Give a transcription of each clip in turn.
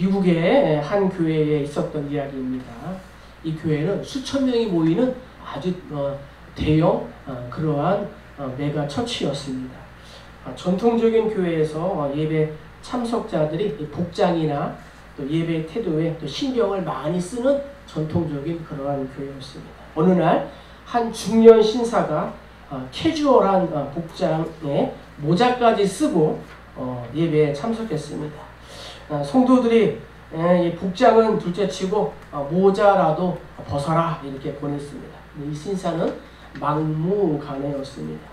미국의 한 교회에 있었던 이야기입니다. 이 교회는 수천 명이 모이는 아주 대형 그러한 메가 처치였습니다. 전통적인 교회에서 예배 참석자들이 복장이나 또 예배 태도에 또 신경을 많이 쓰는 전통적인 그러한 교회였습니다. 어느 날 한 중년 신사가 캐주얼한 복장에 모자까지 쓰고 예배에 참석했습니다. 성도들이 복장은 둘째치고 모자라도 벗어라 이렇게 보냈습니다. 이 신사는 막무가내였습니다.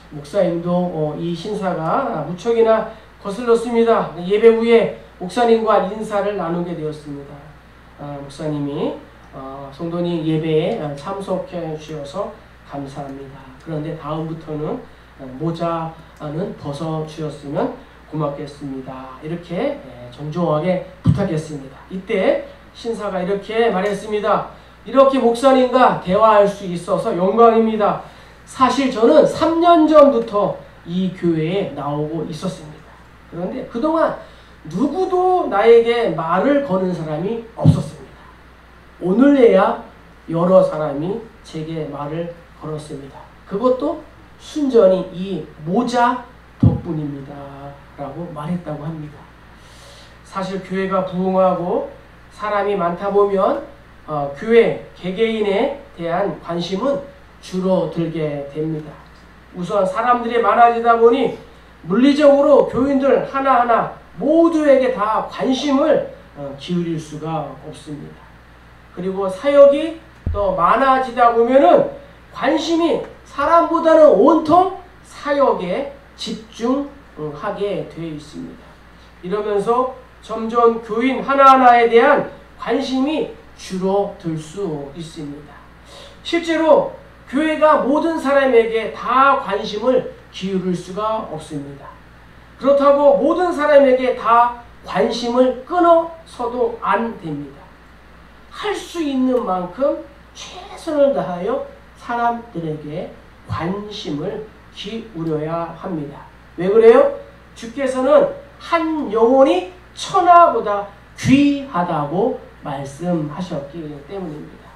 목사님도 이 신사가 무척이나 거슬렀습니다. 예배 후에 목사님과 인사를 나누게 되었습니다. 목사님이 성도님 예배에 참석해 주셔서 감사합니다. 그런데 다음부터는 모자는 벗어 주셨으면 고맙겠습니다. 이렇게 정중하게 부탁했습니다. 이때 신사가 이렇게 말했습니다. 이렇게 목사님과 대화할 수 있어서 영광입니다. 사실 저는 3년 전부터 이 교회에 나오고 있었습니다. 그런데 그동안 누구도 나에게 말을 거는 사람이 없었습니다. 오늘에야 여러 사람이 제게 말을 걸었습니다. 그것도 순전히 이 모자 덕분입니다. 라고 말했다고 합니다. 사실 교회가 부흥하고 사람이 많다 보면 교회 개개인에 대한 관심은 줄어들게 됩니다. 우선 사람들이 많아지다 보니 물리적으로 교인들 하나하나 모두에게 다 관심을 기울일 수가 없습니다. 그리고 사역이 또 많아지다 보면은 관심이 사람보다는 온통 사역에 집중하게 되어 있습니다. 이러면서 점점 교인 하나하나에 대한 관심이 줄어들 수 있습니다. 실제로 교회가 모든 사람에게 다 관심을 기울일 수가 없습니다. 그렇다고 모든 사람에게 다 관심을 끊어서도 안 됩니다. 할 수 있는 만큼 최선을 다하여 사람들에게 관심을 기울여야 합니다. 왜 그래요? 주께서는 한 영혼이 천하보다 귀하다고 말씀하셨기 때문입니다.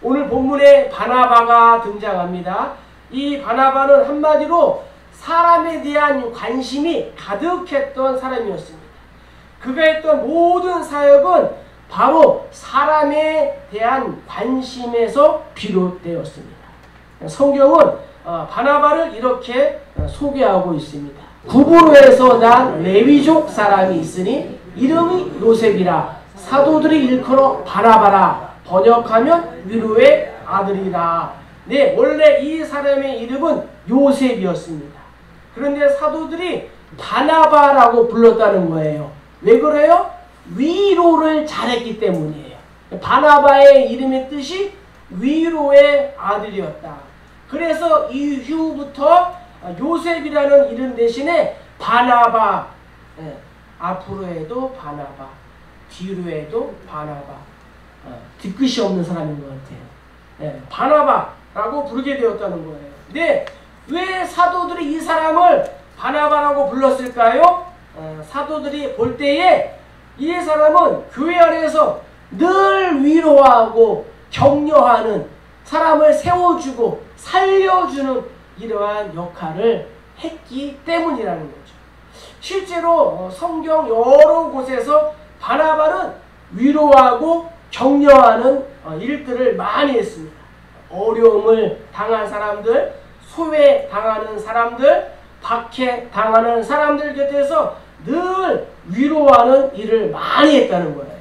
오늘 본문에 바나바가 등장합니다. 이 바나바는 한마디로 사람에 대한 관심이 가득했던 사람이었습니다. 그가 했던 모든 사역은 바로 사람에 대한 관심에서 비롯되었습니다. 성경은 바나바를 이렇게 소개하고 있습니다. 구브로에서 난 레위족 사람이 있으니 이름이 요셉이라 사도들이 일컬어 바나바라 번역하면 위로의 아들이라. 네, 원래 이 사람의 이름은 요셉이었습니다. 그런데 사도들이 바나바라고 불렀다는 거예요. 왜 그래요? 위로를 잘했기 때문이에요. 바나바의 이름의 뜻이 위로의 아들이었다. 그래서 이후부터 요셉이라는 이름 대신에 바나바, 앞으로 해도 바나바, 뒤로 해도 바나바, 뒤끝이 없는 사람인 것 같아요. 바나바라고 부르게 되었다는 거예요. 근데 왜 사도들이 이 사람을 바나바라고 불렀을까요? 사도들이 볼 때에 이 사람은 교회 안에서 늘 위로하고 격려하는, 사람을 세워주고 살려주는 이러한 역할을 했기 때문이라는 거죠. 실제로 성경 여러 곳에서 바나바는 위로하고 격려하는 일들을 많이 했습니다. 어려움을 당한 사람들, 소외당하는 사람들, 박해당하는 사람들 곁에서 늘 위로하는 일을 많이 했다는 거예요.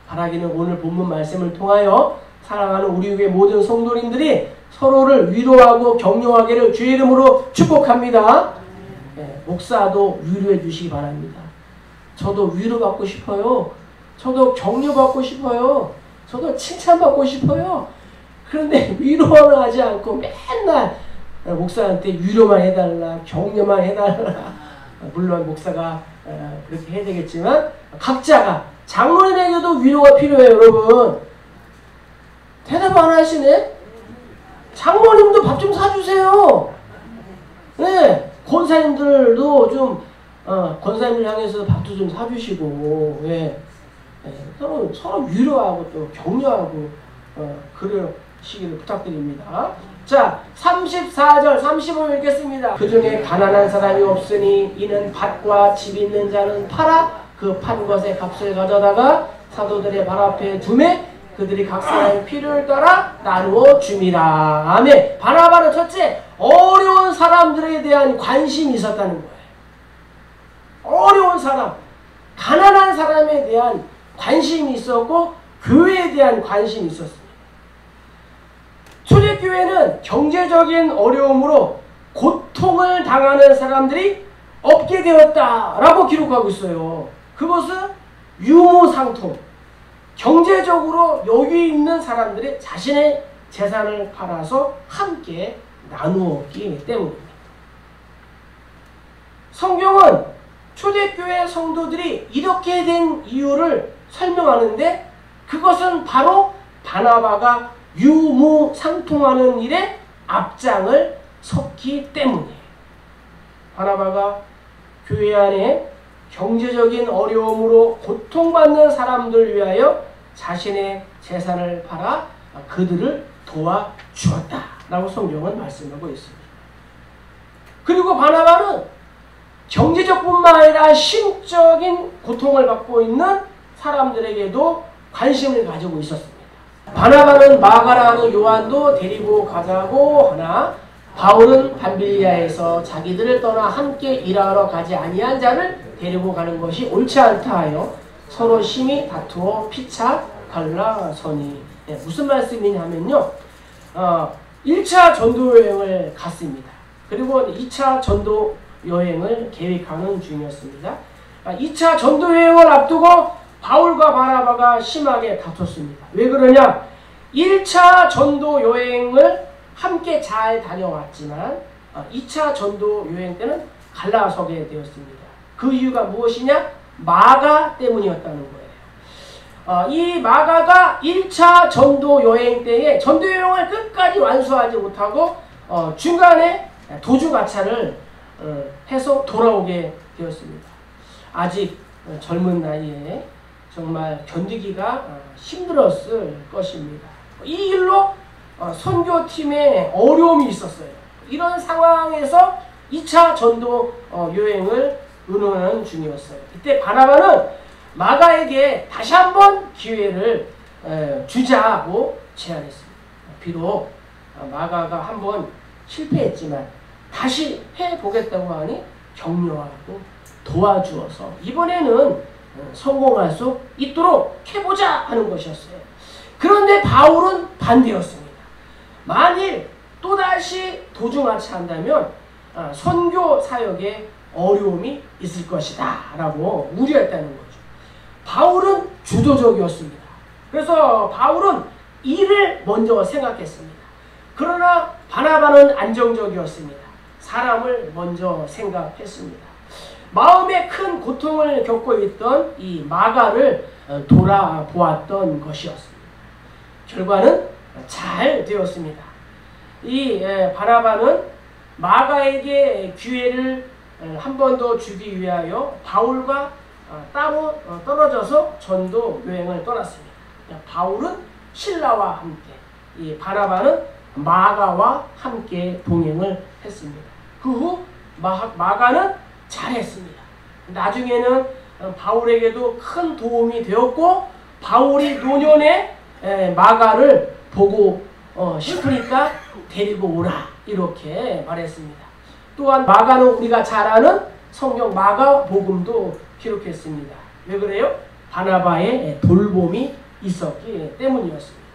바라기는 오늘 본문 말씀을 통하여 사랑하는 우리 교회 모든 성도님들이 서로를 위로하고 격려하기를 주의 이름으로 축복합니다. 목사도 위로해 주시기 바랍니다. 저도 위로받고 싶어요. 저도 격려받고 싶어요. 저도 칭찬받고 싶어요. 그런데 위로는 하지 않고 맨날 목사한테 위로만 해달라, 격려만 해달라. 물론 목사가 그렇게 해야 되겠지만 각자가, 장로님에게도 위로가 필요해요. 여러분 대답 안 하시네. 장로님도 밥 좀 사주세요. 네, 권사님들도 좀 권사님을 향해서 밥도 좀 사주시고, 예. 서로 위로하고 또 격려하고, 그러시기를 부탁드립니다. 자, 34절, 35절 읽겠습니다. 그 중에 가난한 사람이 없으니 이는 밭과 집 있는 자는 팔아 그 판 것의 값을 가져다가 사도들의 발 앞에 두매 그들이 각 사람의 필요를 따라 나누어 줌이라. 아멘. 바나바는 첫째, 어려운 사람들에 대한 관심이 있었다는 거예요. 어려운 사람, 가난한 사람에 대한 관심이 있었고 교회에 대한 관심이 있었습니다. 초대교회는 경제적인 어려움으로 고통을 당하는 사람들이 없게 되었다라고 기록하고 있어요. 그것은 유무상통, 경제적으로 여유 있는 사람들이 자신의 재산을 팔아서 함께 나누었기 때문입니다. 성경은 초대교회 성도들이 이렇게 된 이유를 설명하는데 그것은 바로 바나바가 유무상통하는 일에 앞장을 섰기 때문이에요. 바나바가 교회 안에 경제적인 어려움으로 고통받는 사람들 위하여 자신의 재산을 팔아 그들을 도와주었다라고 성경은 말씀하고 있습니다. 그리고 바나바는 경제적 뿐만 아니라 심적인 고통을 받고 있는 사람들에게도 관심을 가지고 있었습니다. 바나바는 마가라는 요한도 데리고 가자고 하나 바울은 밤빌리아에서 자기들을 떠나 함께 일하러 가지 아니한 자를 데리고 가는 것이 옳지 않다 하여 서로 심히 다투어 피차 갈라서니. 무슨 말씀이냐면요, 1차 전도여행을 갔습니다. 그리고 2차 전도여행을 계획하는 중이었습니다. 2차 전도여행을 앞두고 바울과 바나바가 심하게 다퉜습니다. 왜 그러냐? 1차 전도여행을 함께 잘 다녀왔지만 2차 전도여행 때는 갈라서게 되었습니다. 그 이유가 무엇이냐? 마가 때문이었다는 거예요. 이 마가가 1차 전도여행 때에 전도여행을 끝까지 완수하지 못하고 중간에 도주가차를 해서 돌아오게 되었습니다. 아직 젊은 나이에 정말 견디기가 힘들었을 것입니다. 이 일로 선교팀에 어려움이 있었어요. 이런 상황에서 2차 전도 여행을 의논하는 중이었어요. 이때 바나바는 마가에게 다시 한번 기회를 주자고 제안했습니다. 비록 마가가 한번 실패했지만 다시 해보겠다고 하니 격려하고 도와주어서 이번에는 성공할 수 있도록 해보자 하는 것이었어요. 그런데 바울은 반대였습니다. 만일 또다시 도중하차한다면 선교 사역에 어려움이 있을 것이다 라고 우려했다는 거죠. 바울은 주도적이었습니다. 그래서 바울은 이를 먼저 생각했습니다. 그러나 바나바는 안정적이었습니다. 사람을 먼저 생각했습니다. 마음에 큰 고통을 겪고 있던 이 마가를 돌아보았던 것이었습니다. 결과는 잘 되었습니다. 이 바나바는 마가에게 기회를 한 번 더 주기 위하여 바울과 따로 떨어져서 전도 여행을 떠났습니다. 바울은 실라와 함께, 이 바나바는 마가와 함께 동행을 했습니다. 그 후 마가는 잘했습니다. 나중에는 바울에게도 큰 도움이 되었고 바울이 노년에 마가를 보고 싶으니까 데리고 오라 이렇게 말했습니다. 또한 마가는 우리가 잘 아는 성경 마가복음도 기록했습니다. 왜 그래요? 바나바의 돌봄이 있었기 때문이었습니다.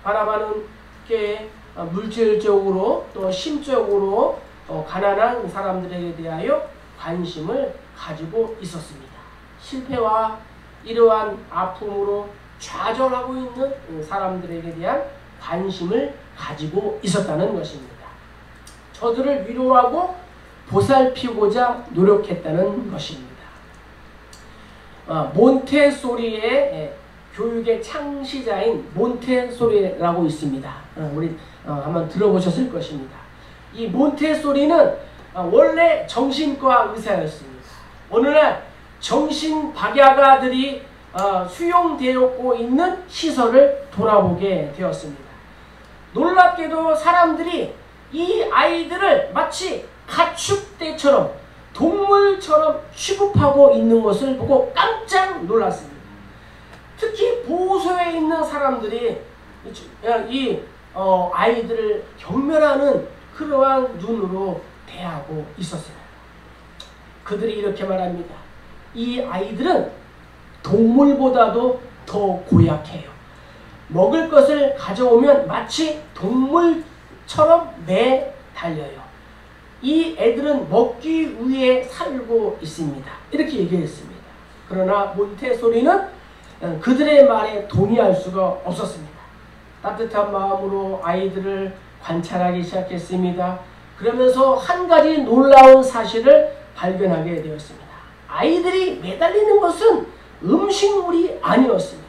바나바는 꽤 물질적으로 또 심적으로 가난한 사람들에 대하여 관심을 가지고 있었습니다. 실패와 이러한 아픔으로 좌절하고 있는 사람들에게 대한 관심을 가지고 있었다는 것입니다. 저들을 위로하고 보살피고자 노력했다는 것입니다. 몬테소리의 교육의 창시자인 몬테소리라고 있습니다. 우리 한번 들어보셨을 것입니다. 이 몬테소리는 원래 정신과 의사였습니다. 오늘날 정신박약아들이 수용되었고 있는 시설을 돌아보게 되었습니다. 놀랍게도 사람들이 이 아이들을 마치 가축대처럼 동물처럼 취급하고 있는 것을 보고 깜짝 놀랐습니다. 특히 보호소에 있는 사람들이 이 아이들을 경멸하는 그러한 눈으로 대하고 있었습니다. 그들이 이렇게 말합니다. 이 아이들은 동물보다도 더 고약해요. 먹을 것을 가져오면 마치 동물처럼 매달려요. 이 애들은 먹기 위해 살고 있습니다. 이렇게 얘기했습니다. 그러나 몬테소리는 그들의 말에 동의할 수가 없었습니다. 따뜻한 마음으로 아이들을 관찰하기 시작했습니다. 그러면서 한 가지 놀라운 사실을 발견하게 되었습니다. 아이들이 매달리는 것은 음식물이 아니었습니다.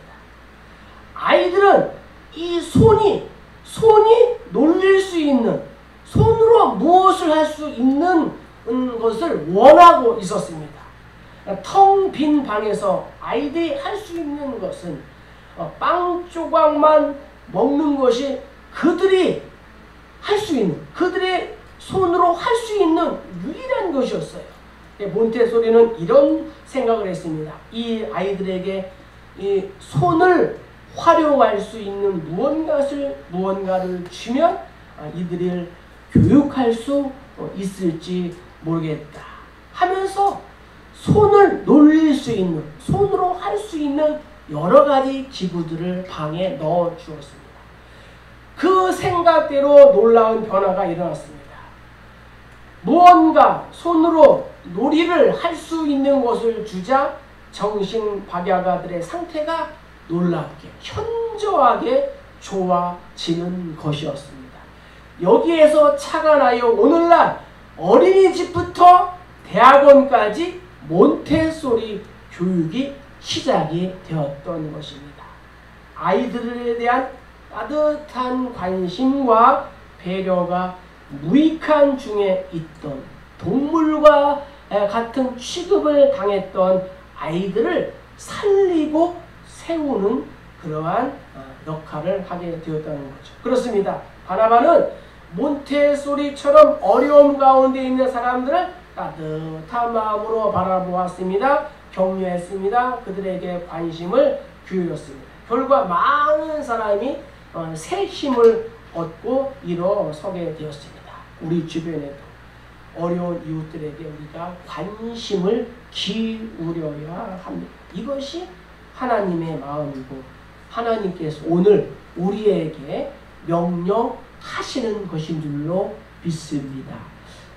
아이들은 이 손이 놀릴 수 있는, 손으로 무엇을 할 수 있는 것을 원하고 있었습니다. 텅 빈 방에서 아이들이 할 수 있는 것은 빵 조각만 먹는 것이 그들이 할 수 있는, 그들의 손으로 할 수 있는 유일한 것이었어요. 몬테소리는 이런 생각을 했습니다. 이 아이들에게 이 손을 활용할 수 있는 무언가를 주면 이들을 교육할 수 있을지 모르겠다 하면서 손을 놀릴 수 있는, 손으로 할 수 있는 여러 가지 기구들을 방에 넣어 주었습니다. 그 생각대로 놀라운 변화가 일어났습니다. 무언가 손으로 놀이를 할 수 있는 것을 주자 정신박약아들의 상태가 놀랍게, 현저하게 좋아지는 것이었습니다. 여기에서 차가 나요. 오늘날 어린이집부터 대학원까지 몬테소리 교육이 시작이 되었던 것입니다. 아이들에 대한 따뜻한 관심과 배려가 무익한 중에 있던, 동물과 같은 취급을 당했던 아이들을 살리고 세우는 그러한 역할을 하게 되었다는 거죠. 그렇습니다. 바나바는 몬테소리처럼 어려움 가운데 있는 사람들을 따뜻한 마음으로 바라보았습니다. 격려했습니다. 그들에게 관심을 기울였습니다. 결과 많은 사람이 새 힘을 얻고 일어서게 되었습니다. 우리 주변에도 어려운 이웃들에게 우리가 관심을 기울여야 합니다. 이것이 하나님의 마음이고 하나님께서 오늘 우리에게 명령하시는 것인 줄로 믿습니다.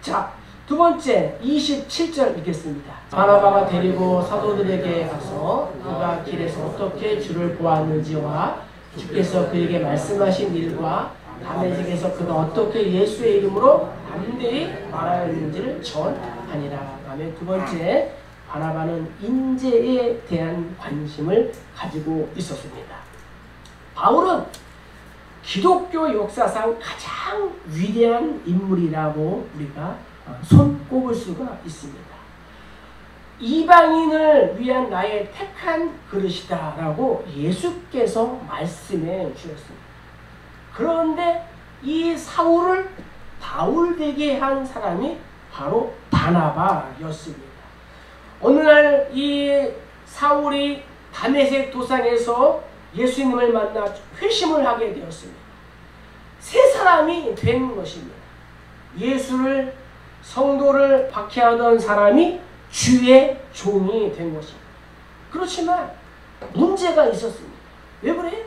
자, 두 번째 27절 읽겠습니다. 바나바가 데리고 사도들에게 가서 그가 길에서 어떻게 주를 보았는지와 주께서 그에게 말씀하신 일과 다메섹에서 그가 어떻게 예수의 이름으로 담대히 말하였는지를 전하니라. 다음에 두 번째, 바나바는 인재에 대한 관심을 가지고 있었습니다. 바울은 기독교 역사상 가장 위대한 인물이라고 우리가 손꼽을 수가 있습니다. 이방인을 위한 나의 택한 그릇이다 라고 예수께서 말씀해 주셨습니다. 그런데 이 사울을 바울되게 한 사람이 바로 바나바였습니다. 어느 날 이 사울이 다메섹 도상에서 예수님을 만나 회심을 하게 되었습니다. 새 사람이 된 것입니다. 예수를, 성도를 박해하던 사람이 주의 종이 된 것입니다. 그렇지만 문제가 있었습니다. 왜 그래?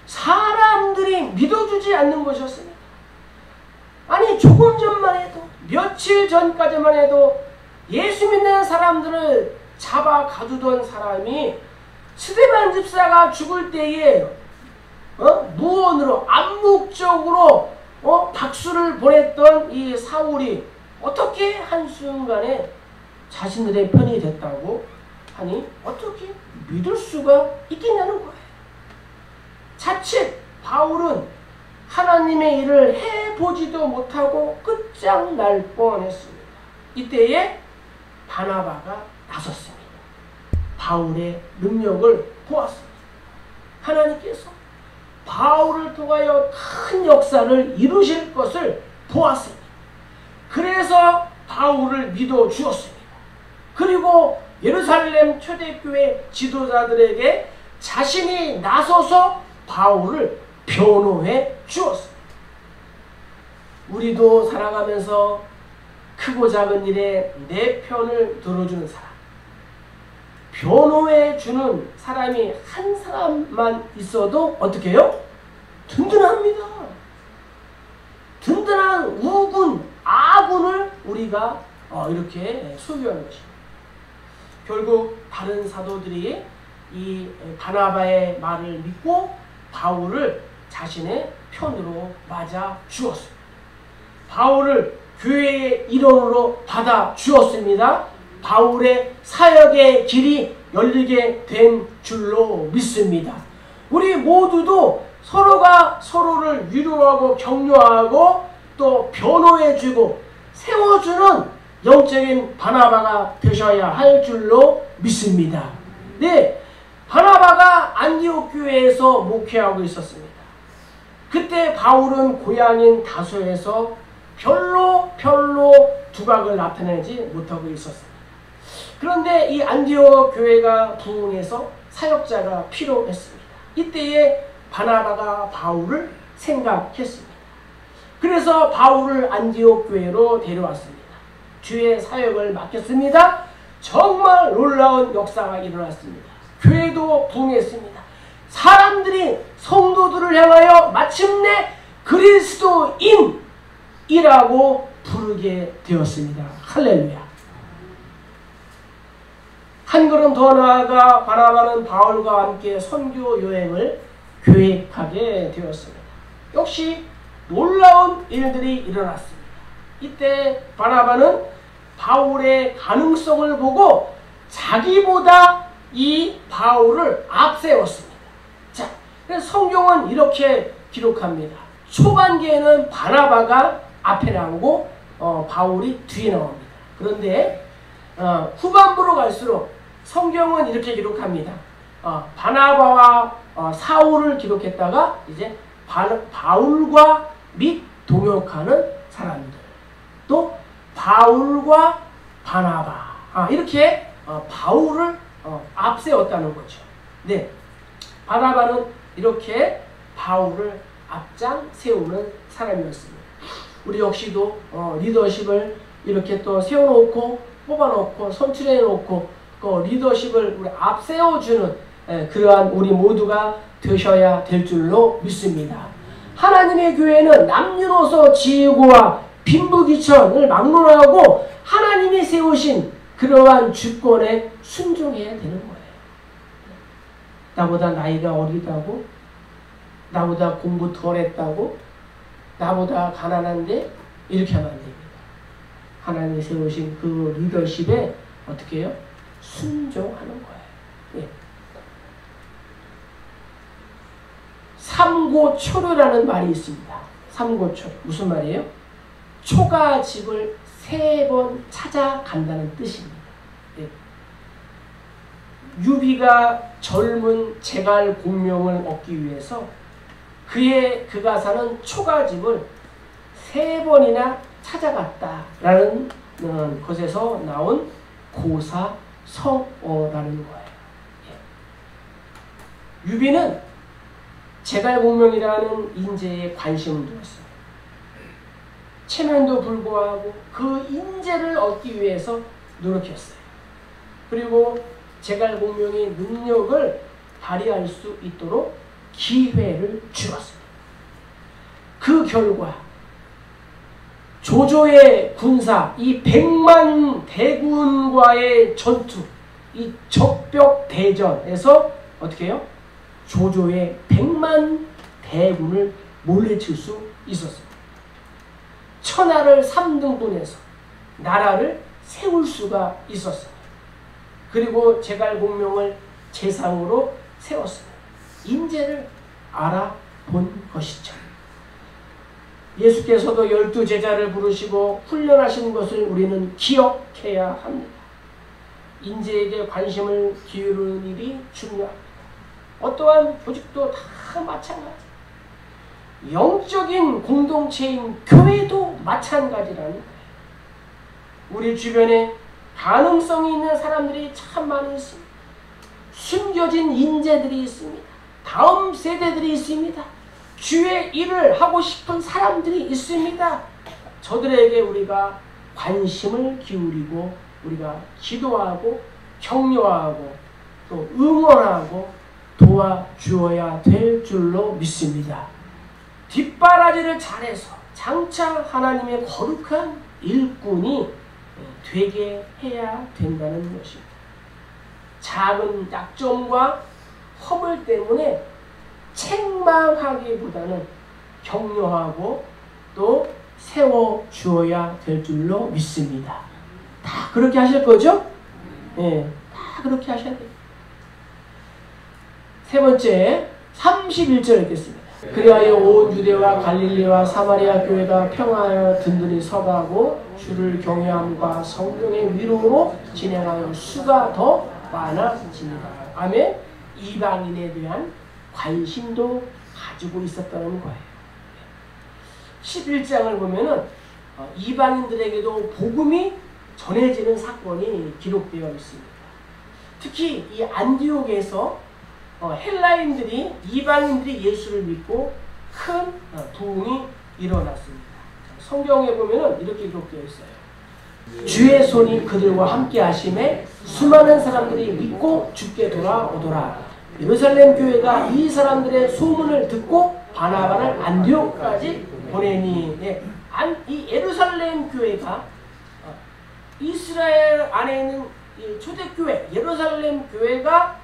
사람들이 믿어주지 않는 것이었습니다. 아니, 조금 전만 해도, 며칠 전까지만 해도 예수 믿는 사람들을 잡아 가두던 사람이 스데반 집사가 죽을 때에 무언으로 암묵적으로 박수를 보냈던 이 사울이 어떻게 한순간에 자신들의 편이 됐다고 하니 어떻게 믿을 수가 있겠냐는 거예요. 자칫 바울은 하나님의 일을 해보지도 못하고 끝장날 뻔했습니다. 이때에 바나바가 나섰습니다. 바울의 능력을 보았습니다. 하나님께서 바울을 통하여 큰 역사를 이루실 것을 보았습니다. 그래서 바울을 믿어 주었습니다. 그리고 예루살렘 초대교회 지도자들에게 자신이 나서서 바울을 변호해 주었습니다. 우리도 살아가면서 크고 작은 일에 내 편을 들어주는 사람, 변호해 주는 사람이 한 사람만 있어도 어떻게 해요? 든든합니다. 든든한 우군, 아군을 우리가 이렇게 소유하는 것입니다. 결국 다른 사도들이 이 바나바의 말을 믿고 바울을 자신의 편으로 맞아 주었습니다. 바울을 교회의 일원으로 받아 주었습니다. 바울의 사역의 길이 열리게 된 줄로 믿습니다. 우리 모두도 서로가 서로를 위로하고 격려하고 또 변호해주고 세워주는 영적인 바나바가 되셔야 할 줄로 믿습니다. 네, 바나바가 안디옥 교회에서 목회하고 있었습니다. 그때 바울은 고향인 다소에서 별로 두각을 나타내지 못하고 있었습니다. 그런데 이 안디옥 교회가 부흥해서 사역자가 필요했습니다. 이때에 바나바가 바울을 생각했습니다. 그래서 바울을 안디옥 교회로 데려왔습니다. 주의 사역을 맡겼습니다. 정말 놀라운 역사가 일어났습니다. 교회도 부흥했습니다. 사람들이 성도들을 향하여 마침내 그리스도인이라고 부르게 되었습니다. 할렐루야. 한 걸음 더 나아가 바나바는 바울과 함께 선교 여행을 계획하게 되었습니다. 역시 놀라운 일들이 일어났습니다. 이때 바나바는 바울의 가능성을 보고 자기보다 이 바울을 앞세웠습니다. 자, 그래서 성경은 이렇게 기록합니다. 초반기에는 바나바가 앞에 나오고 바울이 뒤에 나옵니다. 그런데 후반부로 갈수록 성경은 이렇게 기록합니다. 바나바와 사울을 기록했다가 이제 바울과 및 동역하는 사람들, 또 바울과 바나바, 이렇게 바울을 앞세웠다는 거죠. 네, 바나바는 이렇게 바울을 앞장 세우는 사람이었습니다. 우리 역시도 리더십을 이렇게 또 세워놓고 뽑아놓고 선출해놓고 리더십을 우리 앞세워주는 그러한 우리 모두가 되셔야 될 줄로 믿습니다. 하나님의 교회는 남녀노소 지혜고와 빈부귀천을 막론하고 하나님이 세우신 그러한 주권에 순종해야 되는 거예요. 나보다 나이가 어리다고, 나보다 공부 덜 했다고, 나보다 가난한데 이렇게 하면 안 됩니다. 하나님이 세우신 그 리더십에 어떻게 해요? 순종하는 거예요. 예. 삼고초려라는 말이 있습니다. 삼고초려. 무슨 말이에요? 초가 집을 3번 찾아간다는 뜻입니다. 예. 유비가 젊은 제갈 공명을 얻기 위해서 그 가사는 초가집을 3번이나 찾아갔다라는 것에서 나온 고사성어라는 거예요. 예. 유비는 제갈공명이라는 인재에 관심을 두었어요. 체면도 불구하고 그 인재를 얻기 위해서 노력했어요. 그리고 제갈공명의 능력을 발휘할 수 있도록 기회를 주었습니다. 그 결과 조조의 군사, 이 100만 대군과의 전투, 이 적벽 대전에서 어떻게 해요? 조조의 100만 대군을 몰래칠 수 있었습니다. 천하를 3등분해서 나라를 세울 수가 있었습니다. 그리고 제갈공명을 재상으로 세웠습니다. 인재를 알아본 것이죠. 예수께서도 12제자를 부르시고 훈련하신 것을 우리는 기억해야 합니다. 인재에게 관심을 기울이는 일이 중요합니다. 어떠한 조직도 다 마찬가지. 영적인 공동체인 교회도 마찬가지라는 거예요. 우리 주변에 가능성이 있는 사람들이 참 많이 있습니다. 숨겨진 인재들이 있습니다. 다음 세대들이 있습니다. 주의 일을 하고 싶은 사람들이 있습니다. 저들에게 우리가 관심을 기울이고 우리가 기도하고 격려하고 또 응원하고 도와주어야 될 줄로 믿습니다. 뒷바라지를 잘해서 장차 하나님의 거룩한 일꾼이 되게 해야 된다는 것입니다. 작은 약점과 허물 때문에 책망하기보다는 격려하고 또 세워주어야 될 줄로 믿습니다. 다 그렇게 하실 거죠? 네, 다 그렇게 하셔야 돼요. 세 번째, 31절 읽겠습니다. 그리하여 온 유대와 갈릴리와 사마리아 교회가 평화하여 든든히 서가고 주를 경외함과 성령의 위로로 진행하여 수가 더 많아집니다. 아멘. 이방인에 대한 관심도 가지고 있었다는 거예요. 11장을 보면은 이방인들에게도 복음이 전해지는 사건이 기록되어 있습니다. 특히 이 안디옥에서 헬라인들이 이방인들이 예수를 믿고 큰 부흥이 일어났습니다. 성경에 보면은 이렇게 기록되어 있어요. 주의 손이 그들과 함께 하심에 수많은 사람들이 믿고 주께 돌아오더라. 예루살렘 교회가 이 사람들의 소문을 듣고 바나바를 안디옥까지 보내니, 이 예루살렘 교회가 이스라엘 안에 있는 이 초대교회 예루살렘 교회가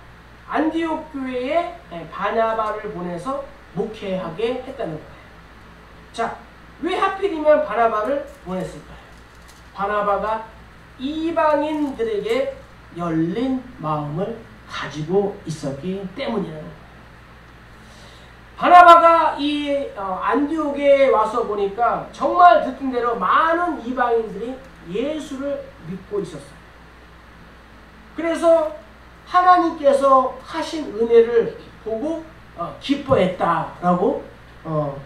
안디옥 교회에 바나바를 보내서 목회하게 했다는 거예요. 자, 왜 하필이면 바나바를 보냈을까요? 바나바가 이방인들에게 열린 마음을 가지고 있었기 때문이라는 거예요. 바나바가 이 안디옥에 와서 보니까 정말 듣던 대로 많은 이방인들이 예수를 믿고 있었어요. 그래서 하나님께서 하신 은혜를 보고 기뻐했다라고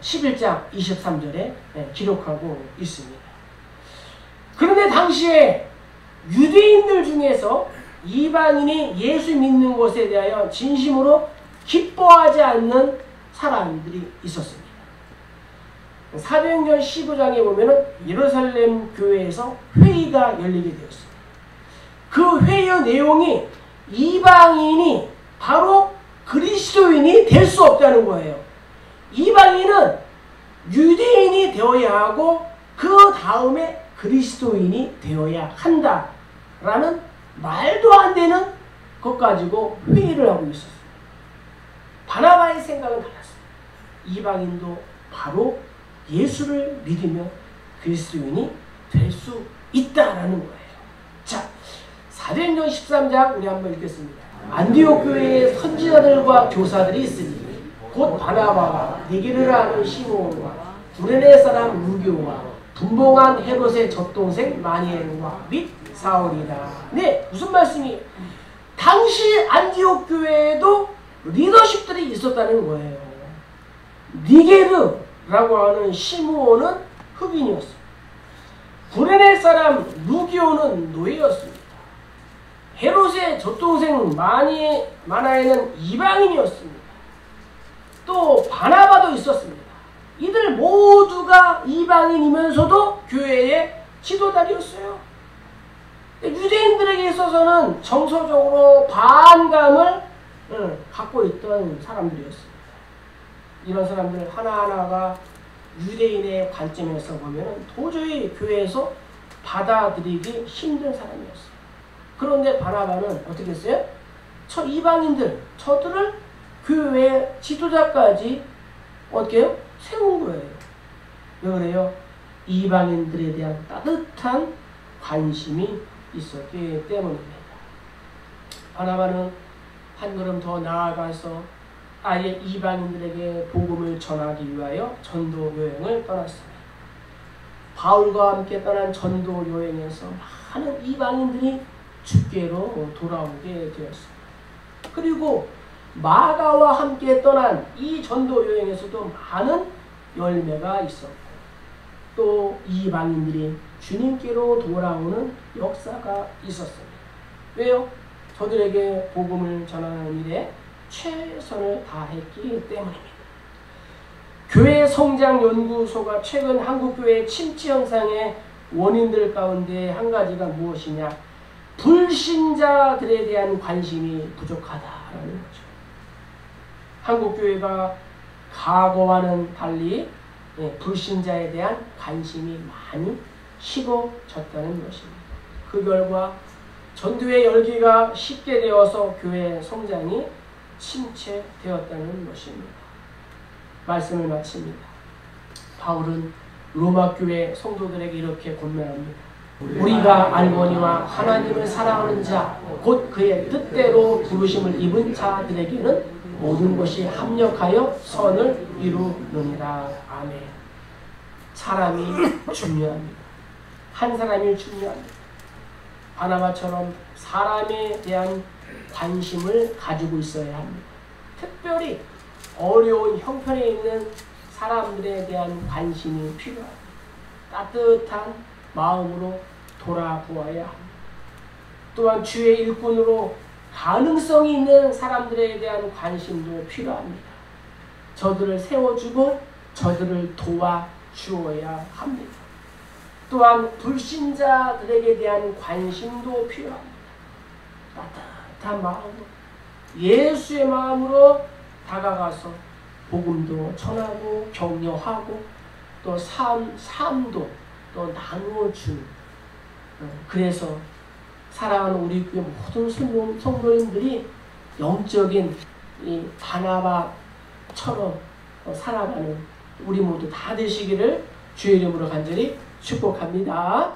11장 23절에 기록하고 있습니다. 그런데 당시에 유대인들 중에서 이방인이 예수 믿는 것에 대하여 진심으로 기뻐하지 않는 사람들이 있었습니다. 사도행전 15장에 보면 예루살렘 교회에서 회의가 열리게 되었습니다. 그 회의의 내용이 이방인이 바로 그리스도인이 될 수 없다는 거예요. 이방인은 유대인이 되어야 하고 그 다음에 그리스도인이 되어야 한다라는 말도 안 되는 것 가지고 회의를 하고 있었어요. 바나바의 생각은 달랐어요. 이방인도 바로 예수를 믿으면 그리스도인이 될 수 있다라는 거예요. 자, 사도행전 13장 우리 한번 읽겠습니다. 안디옥 교회에 선지자들과 교사들이 있으니 곧 바나바와 네게르를 하는 시몬과 구레네 사람 루교와 분봉한 헤롯의 젖동생 마니엘과 및 사울이다. 네, 무슨 말씀이에요? 당시 안디옥 교회에도 리더십들이 있었다는 거예요. 니게르라고 하는 시므온은 흑인이었어요. 구레네 사람 루기오는 노예였습니다. 헤롯의 젖동생 마나에는 이방인이었습니다. 또 바나바도 있었습니다. 이들 모두가 이방인이면서도 교회의 지도자리였어요. 유대인들에게 있어서는 정서적으로 반감을 갖고 있던 사람들이었습니다. 이런 사람들 하나하나가 유대인의 관점에서 보면 도저히 교회에서 받아들이기 힘든 사람이었어요. 그런데 바나바는 어떻게 했어요? 저 이방인들, 저들을 교회 지도자까지 어떻게 해요? 세운 거예요. 왜 그래요? 이방인들에 대한 따뜻한 관심이 있었기 때문입니다. 바나바는 한 걸음 더 나아가서 아예 이방인들에게 복음을 전하기 위하여 전도 여행을 떠났습니다. 바울과 함께 떠난 전도 여행에서 많은 이방인들이 주께로 돌아오게 되었습니다. 그리고 마가와 함께 떠난 이 전도 여행에서도 많은 열매가 있었고 또 이방인들이 주님께로 돌아오는 역사가 있었습니다. 왜요? 저들에게 복음을 전하는 일에 최선을 다했기 때문입니다. 교회 성장 연구소가 최근 한국교회 침체 현상의 원인들 가운데 한 가지가 무엇이냐? 불신자들에 대한 관심이 부족하다라는 거죠. 한국교회가 과거와는 달리 불신자에 대한 관심이 많이 식어졌다는 것입니다. 그 결과 전도의 열기가 식게 되어서 교회 성장이 침체되었다는 것입니다. 말씀을 마칩니다. 바울은 로마 교회 성도들에게 이렇게 권면합니다. 우리가 알거니와 하나님을 사랑하는 자, 곧 그의 뜻대로 부르심을 입은 자들에게는 모든 것이 합력하여 선을 이루느니라. 아멘. 사람이 중요합니다. 한 사람이 중요합니다. 바나바처럼 사람에 대한 관심을 가지고 있어야 합니다. 특별히 어려운 형편에 있는 사람들에 대한 관심이 필요합니다. 따뜻한 마음으로 돌아보아야 합니다. 또한 주의 일꾼으로 가능성이 있는 사람들에 대한 관심도 필요합니다. 저들을 세워주고 저들을 도와주어야 합니다. 또한 불신자들에게 대한 관심도 필요합니다. 따뜻한 마음으로 예수의 마음으로 다가가서 복음도 전하고 격려하고 또 삶도 또 나누어주는, 그래서 사랑하는 우리 교회 모든 성도님들이 영적인 이 바나바처럼 살아가는 우리 모두 다 되시기를 주의 이름으로 간절히 축복합니다.